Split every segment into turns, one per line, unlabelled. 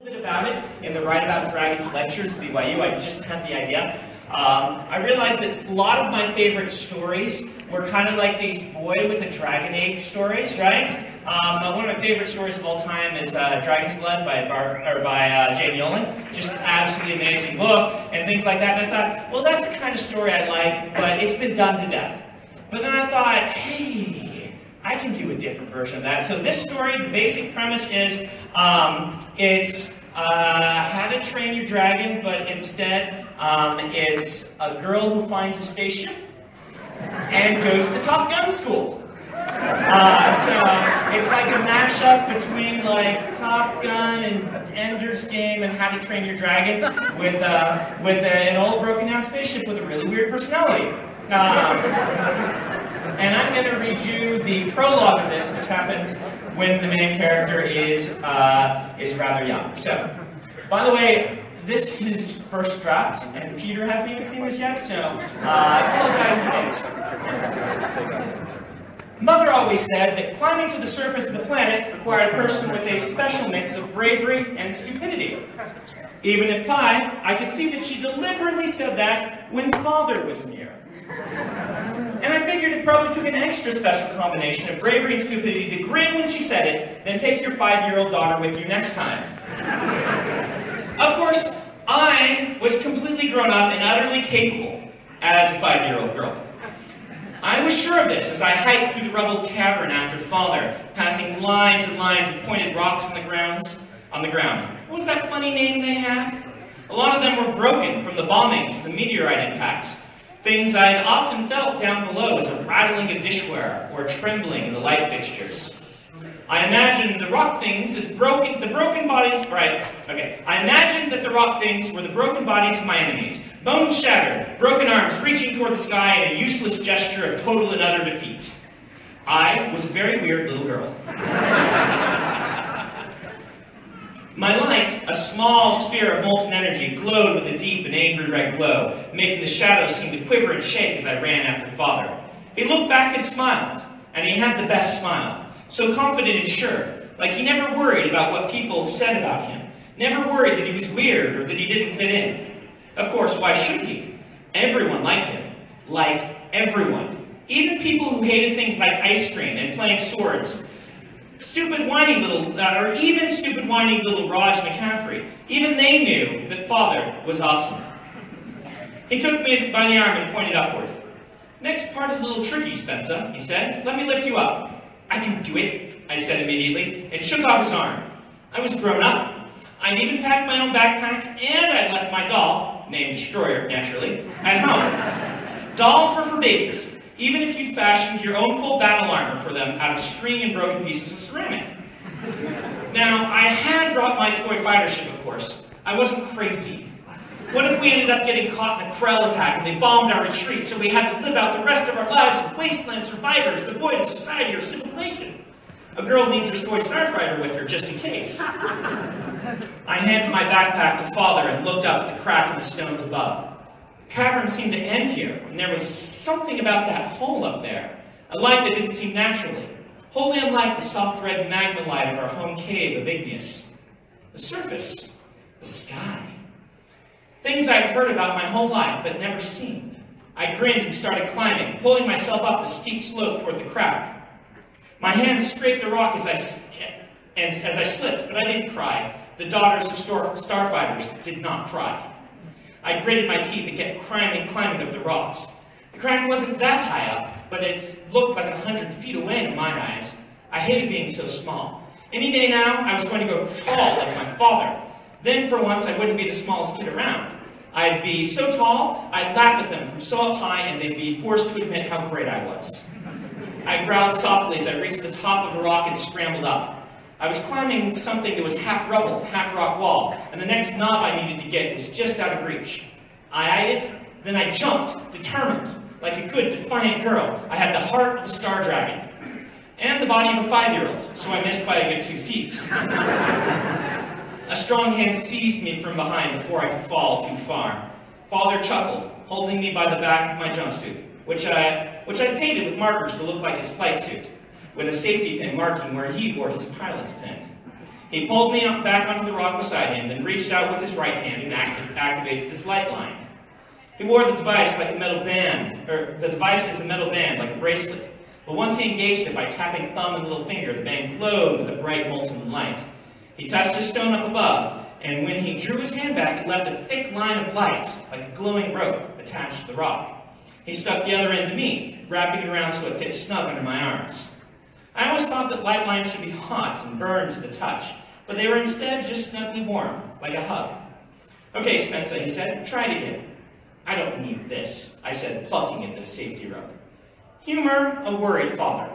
a bit about it in the Write About Dragons lectures at BYU. I just had the idea. I realized that a lot of my favorite stories were kind of like these boy with a dragon egg stories, right? One of my favorite stories of all time is Dragon's Blood by Jane Yolen. Just an absolutely amazing book and things like that. And I thought, well, that's the kind of story I like, but it's been done to death. But then I thought, hey, I can do a different version of that. So this story, the basic premise is it's How to Train Your Dragon, but instead it's a girl who finds a spaceship and goes to Top Gun school. So it's like a mashup between like Top Gun and Ender's Game and How to Train Your Dragon with an old broken down spaceship with a really weird personality. And I'm going to read you the prologue of this, which happens when the main character is rather young. So, by the way, this is first draft, and Peter hasn't even seen this yet, so I apologize in advance. Mother always said that climbing to the surface of the planet required a person with a special mix of bravery and stupidity. Even at 5, I could see that she deliberately said that when Father was near. And I figured it probably took an extra special combination of bravery and stupidity to grin when she said it, then take your 5-year-old daughter with you next time. Of course, I was completely grown up and utterly capable as a 5-year-old girl. I was sure of this as I hiked through the rubble cavern after Father, passing lines and lines of pointed rocks on the ground. What was that funny name they had? A lot of them were broken from the bombings and the meteorite impacts. Things I had often felt down below as a rattling of dishware or a trembling in the light fixtures. I imagined the rock things as I imagined that the rock things were the broken bodies of my enemies, bones shattered, broken arms reaching toward the sky in a useless gesture of total and utter defeat. I was a very weird little girl. My light, a small sphere of molten energy, glowed with a deep and angry red glow, making the shadows seem to quiver and shake as I ran after Father. He looked back and smiled, and he had the best smile, so confident and sure, like he never worried about what people said about him, never worried that he was weird or that he didn't fit in. Of course, why should he? Everyone liked him. Like everyone. Even people who hated things like ice cream and playing swords. Stupid whiny little Raj McCaffrey. Even they knew that Father was awesome. He took me by the arm and pointed upward. Next part is a little tricky, Spencer, he said. Let me lift you up. I can do it, I said immediately, and shook off his arm. I was grown up. I'd even packed my own backpack, and I'd left my doll, named Destroyer, naturally, at home. Dolls were for babies, even if you'd fashioned your own full battle armor for them out of string and broken pieces of ceramic. Now, I had brought my toy fighter ship, of course. I wasn't crazy. What if we ended up getting caught in a Krell attack and they bombed our retreat, so we had to live out the rest of our lives as wasteland survivors, devoid of society or civilization? A girl needs her toy starfighter with her, just in case. I handed my backpack to Father and looked up at the crack in the stones above. The cavern seemed to end here, and there was something about that hole up there, a light that didn't seem naturally, wholly unlike the soft red magma light of our home cave of Igneous. The surface, the sky. Things I'd heard about my whole life, but never seen. I grinned and started climbing, pulling myself up the steep slope toward the crack. My hands scraped the rock as I slipped, but I didn't cry. The daughters of starfighters did not cry. I gritted my teeth and kept climbing up the rocks. The crack wasn't that high up, but it looked like 100 feet away in my eyes. I hated being so small. Any day now, I was going to go tall like my father. Then, for once, I wouldn't be the smallest kid around. I'd be so tall, I'd laugh at them from so up high, and they'd be forced to admit how great I was. I growled softly as I reached the top of a rock and scrambled up. I was climbing something that was half rubble, half rock wall, and the next knob I needed to get was just out of reach. I eyed it, then I jumped, determined, like a good, defiant girl. I had the heart of a star dragon, and the body of a 5-year-old, so I missed by a good 2 feet. A strong hand seized me from behind before I could fall too far. Father chuckled, holding me by the back of my jumpsuit, which I'd painted with markers to look like his flight suit, with a safety pin marking where he wore his pilot's pin. He pulled me back onto the rock beside him, then reached out with his right hand and activated his light line. He wore the device like a metal band, or the device is a metal band like a bracelet. But once he engaged it by tapping thumb and little finger, the band glowed with a bright molten light. He touched a stone up above, and when he drew his hand back, it left a thick line of light, like a glowing rope, attached to the rock. He stuck the other end to me, wrapping it around so it fit snug under my arms. I always thought that light lines should be hot and burn to the touch, but they were instead just snugly warm, like a hug. "Okay, Spencer," he said, "try it again." "I don't need this," I said, plucking at the safety rope. Humor a worried father.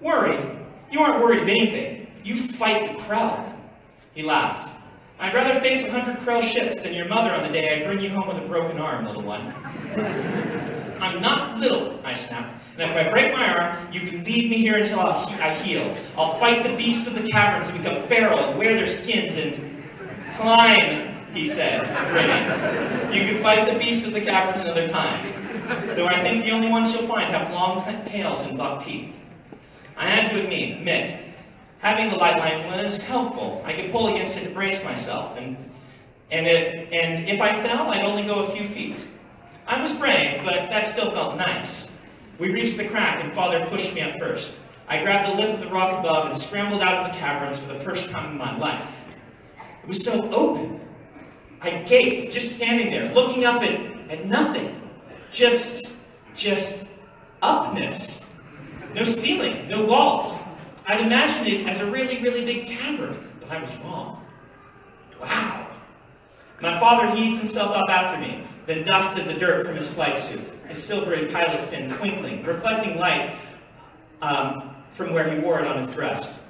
"Worried? You aren't worried of anything. You fight the Krell." He laughed. "I'd rather face 100 Krell ships than your mother on the day I bring you home with a broken arm, little one." "I'm not little," I snapped. "And if I break my arm, you can leave me here until I heal. I'll fight the beasts of the caverns and become feral and wear their skins and climb," he said, grinning. "You can fight the beasts of the caverns another time. Though I think the only ones you'll find have long tails and buck teeth." I had to admit, having the light line was helpful. I could pull against it to brace myself, and if I fell, I'd only go a few feet. I was brave, but that still felt nice. We reached the crack, and Father pushed me up first. I grabbed the lip of the rock above and scrambled out of the caverns for the first time in my life. It was so open. I gaped, just standing there, looking up at nothing. Just upness. No ceiling, no walls. I'd imagined it as a really, really big cavern, but I was wrong. Wow. My father heaved himself up after me, then dusted the dirt from his flight suit, his silvery pilot's pin twinkling, reflecting light from where he wore it on his breast.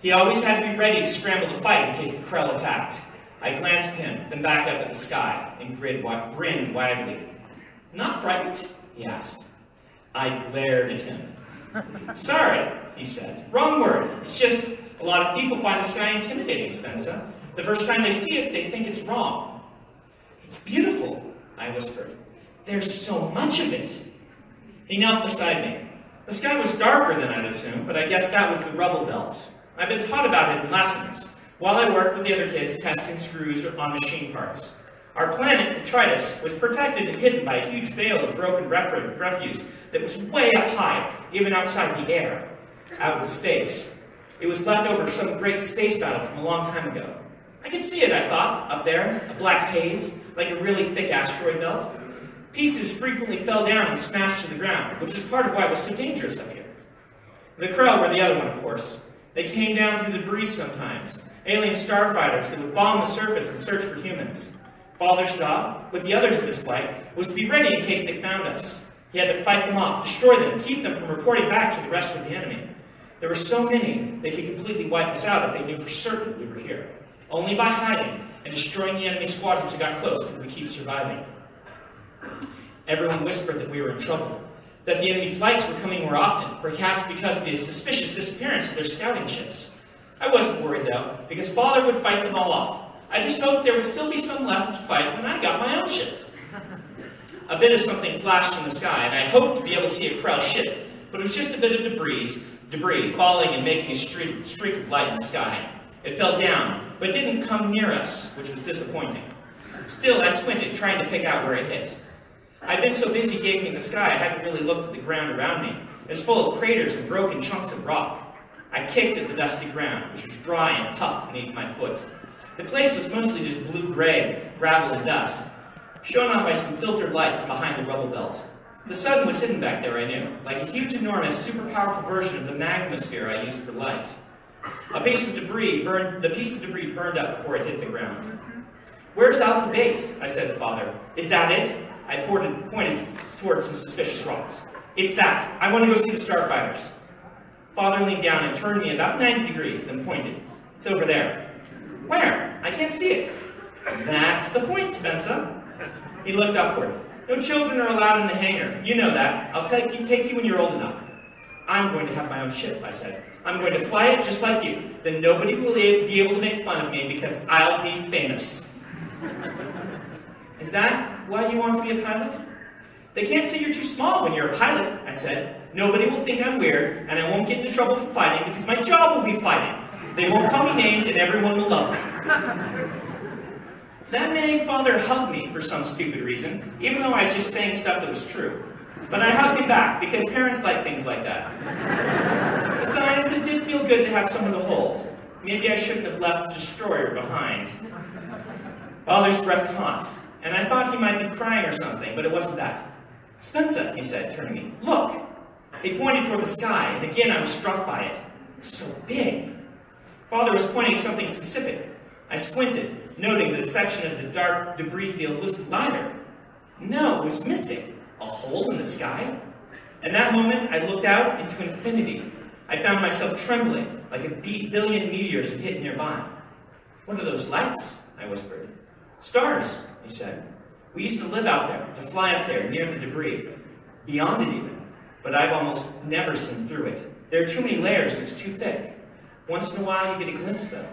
He always had to be ready to scramble to fight in case the Krell attacked. I glanced at him, then back up at the sky, and grinned widely. "Not frightened?" he asked. I glared at him. "Sorry," he said. "Wrong word. It's just a lot of people find the sky intimidating, Spencer. The first time they see it, they think it's wrong." "It's beautiful," I whispered. "There's so much of it." He knelt beside me. The sky was darker than I'd assumed, but I guess that was the rubble belt. I'd been taught about it in lessons, while I worked with the other kids testing screws on machine parts. Our planet, detritus, was protected and hidden by a huge veil of broken refuse that was way up high, even outside the air, out in space. It was left over some great space battle from a long time ago. I could see it, I thought, up there, a black haze, like a really thick asteroid belt. Pieces frequently fell down and smashed to the ground, which was part of why it was so dangerous up here. The Krell were the other one, of course. They came down through the debris sometimes, alien starfighters that would bomb the surface and search for humans. Father's job, with the others of his flight, was to be ready in case they found us. He had to fight them off, destroy them, keep them from reporting back to the rest of the enemy. There were so many, they could completely wipe us out if they knew for certain we were here. Only by hiding and destroying the enemy squadrons who got close could we keep surviving. Everyone whispered that we were in trouble, that the enemy flights were coming more often, perhaps because of the suspicious disappearance of their scouting ships. I wasn't worried, though, because Father would fight them all off. I just hoped there would still be some left to fight when I got my own ship. A bit of something flashed in the sky, and I hoped to be able to see a Krell ship, but it was just a bit of debris falling and making a streak of light in the sky. It fell down, but didn't come near us, which was disappointing. Still, I squinted, trying to pick out where it hit. I'd been so busy gaping at the sky, I hadn't really looked at the ground around me. It was full of craters and broken chunks of rock. I kicked at the dusty ground, which was dry and tough beneath my foot. The place was mostly just blue-gray, gravel and dust, shown on by some filtered light from behind the rubble belt. The sun was hidden back there, I knew, like a huge, enormous, super powerful version of the magmosphere I used for light. The piece of debris burned up before it hit the ground. "Where's Alta Base?" I said to Father. "Is that it?" I pointed towards some suspicious rocks. "It's that. I want to go see the starfighters." Father leaned down and turned me about 90 degrees, then pointed. "It's over there." "Where? I can't see it." "That's the point, Spencer." He looked upward. "No children are allowed in the hangar. You know that. I'll take you when you're old enough." "I'm going to have my own ship," I said. "I'm going to fly it just like you. Then nobody will be able to make fun of me because I'll be famous." "Is that why you want to be a pilot?" "They can't say you're too small when you're a pilot," I said. "Nobody will think I'm weird, and I won't get into trouble for fighting because my job will be fighting. They won't call me names and everyone will love me. That nagging father hugged me for some stupid reason, even though I was just saying stuff that was true. But I hugged him back, because parents like things like that. Besides, it did feel good to have someone to hold. Maybe I shouldn't have left the destroyer behind. Father's breath caught, and I thought he might be crying or something, but it wasn't that. "Spencer," he said, turning to me, "look." He pointed toward the sky, and again I was struck by it. So big. Father was pointing at something specific. I squinted, noting that a section of the dark debris field was lighter. No, it was missing. A hole in the sky? In that moment, I looked out into infinity. I found myself trembling, like a billion meteors had hit nearby. "What are those lights?" I whispered. "Stars," he said. "We used to live out there, to fly up there near the debris. Beyond it even. But I've almost never seen through it. There are too many layers and it's too thick. Once in a while you get a glimpse though."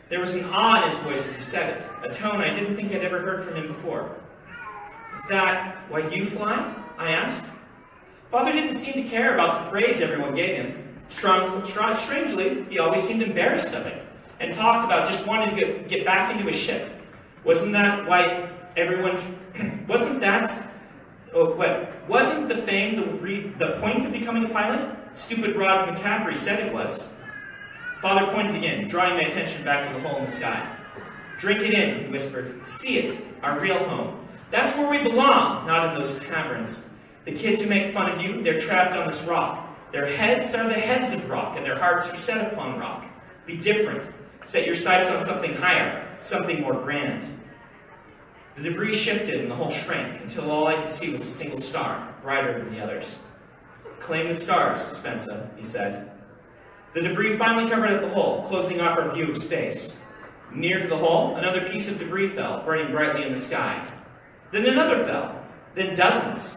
There was an awe in his voice as he said it, a tone I didn't think I'd ever heard from him before. "Is that why you fly?" I asked. Father didn't seem to care about the praise everyone gave him. Strangely, he always seemed embarrassed of it, and talked about just wanting to get back into his ship. Wasn't that why everyone... wasn't the fame the point of becoming a pilot? Stupid Raj McCaffrey said it was. Father pointed again, drawing my attention back to the hole in the sky. "Drink it in," he whispered. "See it, our real home. That's where we belong, not in those caverns. The kids who make fun of you, they're trapped on this rock. Their heads are the heads of rock, and their hearts are set upon rock. Be different. Set your sights on something higher, something more grand." The debris shifted and the hole shrank until all I could see was a single star, brighter than the others. "Claim the stars, Spencer," he said. The debris finally covered up the hole, closing off our view of space. Near to the hole, another piece of debris fell, burning brightly in the sky. Then another fell. Then dozens.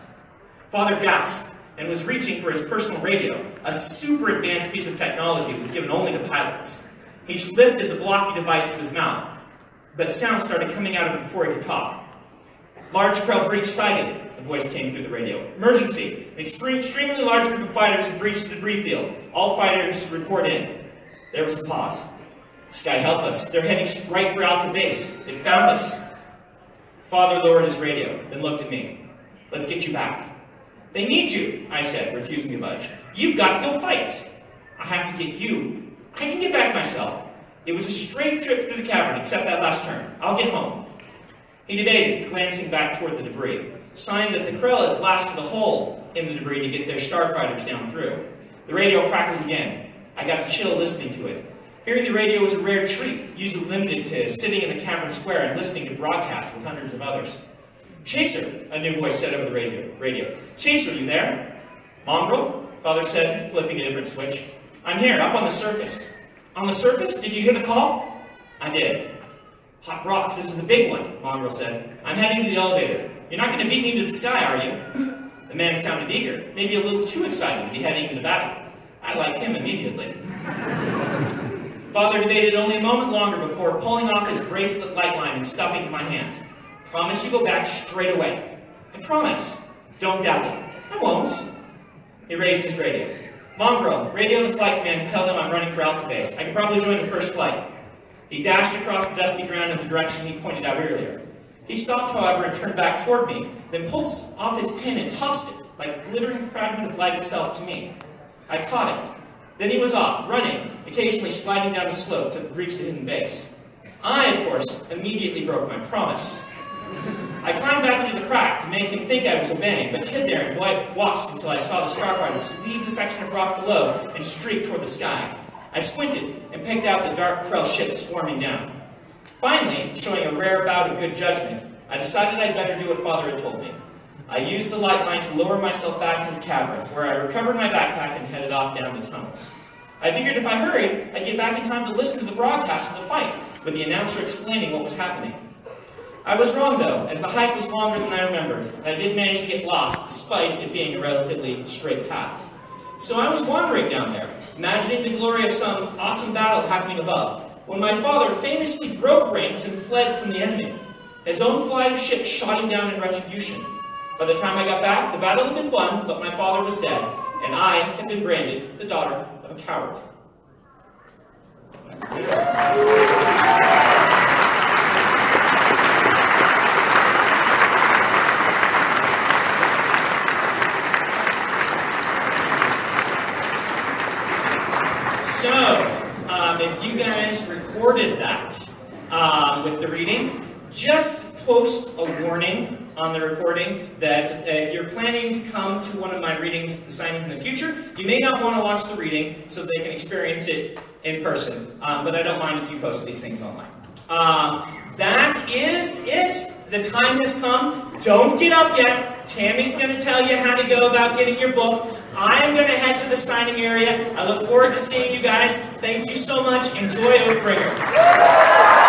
Father gasped and was reaching for his personal radio, a super advanced piece of technology that was given only to pilots. He lifted the blocky device to his mouth, but sound started coming out of it before he could talk. "Large Krell breach sighted," a voice came through the radio. "Emergency! An extremely large group of fighters have breached the debris field. All fighters report in." There was a pause. "Sky, help us. They're heading right for Alpha Base. They found us." Father lowered his radio, then looked at me. "Let's get you back." "They need you," I said, refusing to budge. "You've got to go fight." "I have to get you. I can get back myself. It was a straight trip through the cavern, except that last turn. I'll get home." He debated, glancing back toward the debris, signed that the Krell had blasted a hole in the debris to get their starfighters down through. The radio crackled again. I got a chill listening to it. Hearing the radio was a rare treat, usually limited to sitting in the cavern square and listening to broadcasts with hundreds of others. "Chaser," a new voice said over the radio. "Chaser, you there?" "Mongrel," Father said, flipping a different switch. "I'm here, up on the surface." "On the surface? Did you hear the call?" "I did." "Hot rocks, this is a big one," Mongrel said. "I'm heading to the elevator. You're not going to beat me to the sky, are you?" The man sounded eager, maybe a little too excited to be heading into battle. I liked him immediately. Father debated only a moment longer before pulling off his bracelet light line and stuffing it in my hands. "Promise you go back straight away." "I promise." "Don't doubt it." "I won't." He raised his radio. "Mongrel, radio the flight command to tell them I'm running for Alpha Base. I can probably join the first flight." He dashed across the dusty ground in the direction he pointed out earlier. He stopped, however, and turned back toward me, then pulled off his pen and tossed it, like a glittering fragment of light itself, to me. I caught it. Then he was off, running, occasionally sliding down the slope to reach the hidden base. I, of course, immediately broke my promise. I climbed back into the crack to make him think I was obeying, but hid there and watched until I saw the starfighters leave the section of rock below and streak toward the sky. I squinted and picked out the dark Krell ships swarming down. Finally, showing a rare bout of good judgment, I decided I'd better do what Father had told me. I used the light line to lower myself back into the cavern, where I recovered my backpack and headed off down the tunnels. I figured if I hurried, I'd get back in time to listen to the broadcast of the fight, with the announcer explaining what was happening. I was wrong, though, as the hike was longer than I remembered, and I did manage to get lost, despite it being a relatively straight path. So I was wandering down there, imagining the glory of some awesome battle happening above, when my father famously broke ranks and fled from the enemy. His own flight of ships shot him down in retribution. By the time I got back, the battle had been won, but my father was dead, and I had been branded the daughter of a coward. If you guys recorded that with the reading, just post a warning on the recording that if you're planning to come to one of my readings, the signings in the future, you may not want to watch the reading so they can experience it in person. But I don't mind if you post these things online. That is it. The time has come. Don't get up yet. Tammy's going to tell you how to go about getting your book. I'm going to head to the signing area. I look forward to seeing you guys. Thank you so much. Enjoy Oathbringer.